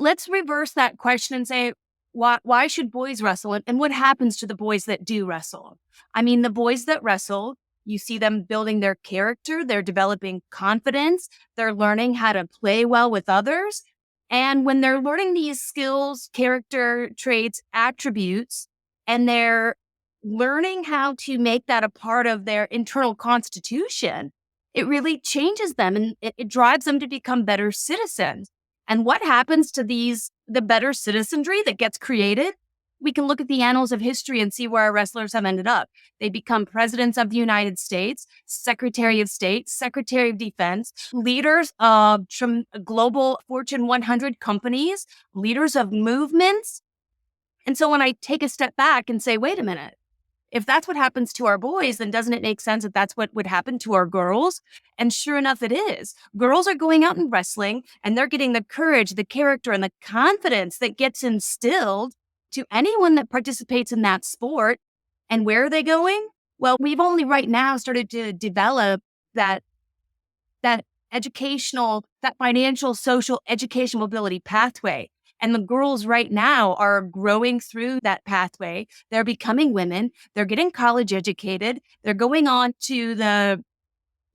let's reverse that question and say, why should boys wrestle? And what happens to the boys that do wrestle? I mean, the boys that wrestle, you see them building their character, they're developing confidence, they're learning how to play well with others. And when they're learning these skills, character traits, attributes, and they're learning how to make that a part of their internal constitution, it really changes them and it drives them to become better citizens. And what happens to the better citizenry that gets created? We can look at the annals of history and see where our wrestlers have ended up. They become presidents of the United States, Secretary of State, Secretary of Defense, leaders of global Fortune 100 companies, leaders of movements. And so when I take a step back and say, wait a minute, if that's what happens to our boys, then doesn't it make sense that that's what would happen to our girls? And sure enough, it is. Girls are going out and wrestling, and they're getting the courage, the character, and the confidence that gets instilled to anyone that participates in that sport. And where are they going? Well, we've only right now started to develop that educational, that financial, social, education mobility pathway. And the girls right now are growing through that pathway. They're becoming women. They're getting college educated. They're going on to the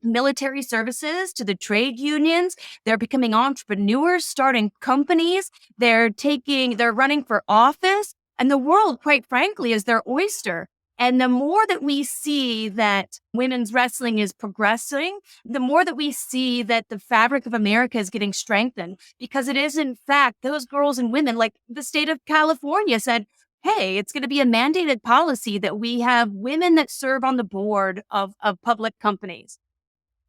military services, to the trade unions. They're becoming entrepreneurs, starting companies. They're running for office. And the world, quite frankly, is their oyster. And the more that we see that women's wrestling is progressing, the more that we see that the fabric of America is getting strengthened, because it is, in fact, those girls and women, like the state of California said, hey, it's going to be a mandated policy that we have women that serve on the board of public companies.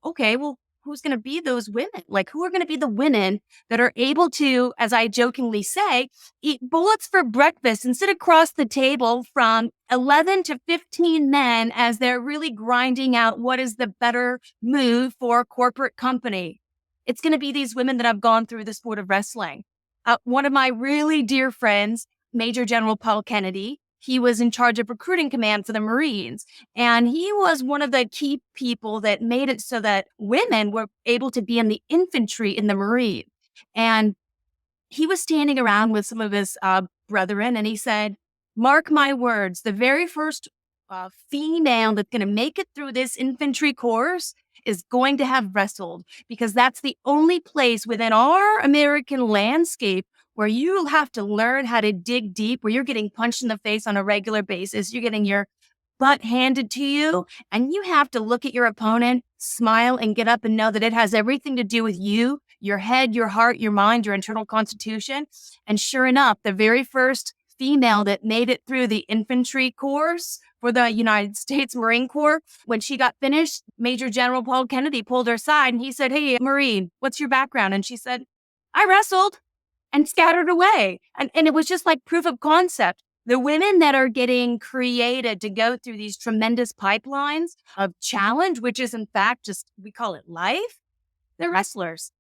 Okay, well, who's going to be those women? Like, who are going to be the women that are able to, as I jokingly say, eat bullets for breakfast and sit across the table from 11 to 15 men as they're really grinding out what is the better move for a corporate company? It's going to be these women that have gone through the sport of wrestling. One of my really dear friends, Major General Paul Kennedy, he was in charge of recruiting command for the Marines. And he was one of the key people that made it so that women were able to be in the infantry in the Marines. And he was standing around with some of his brethren, and he said, mark my words, the very first female that's going to make it through this infantry course is going to have wrestled, because that's the only place within our American landscape where you have to learn how to dig deep, where you're getting punched in the face on a regular basis. You're getting your butt handed to you, and you have to look at your opponent, smile, and get up and know that it has everything to do with you, your head, your heart, your mind, your internal constitution. And sure enough, the very first female that made it through the infantry course for the United States Marine Corps, when she got finished, Major General Paul Kennedy pulled her aside and he said, hey, Marine, what's your background? And she said, I wrestled, and scattered away. And it was just like proof of concept. The women that are getting created to go through these tremendous pipelines of challenge, which is in fact just, we call it life, they're wrestlers.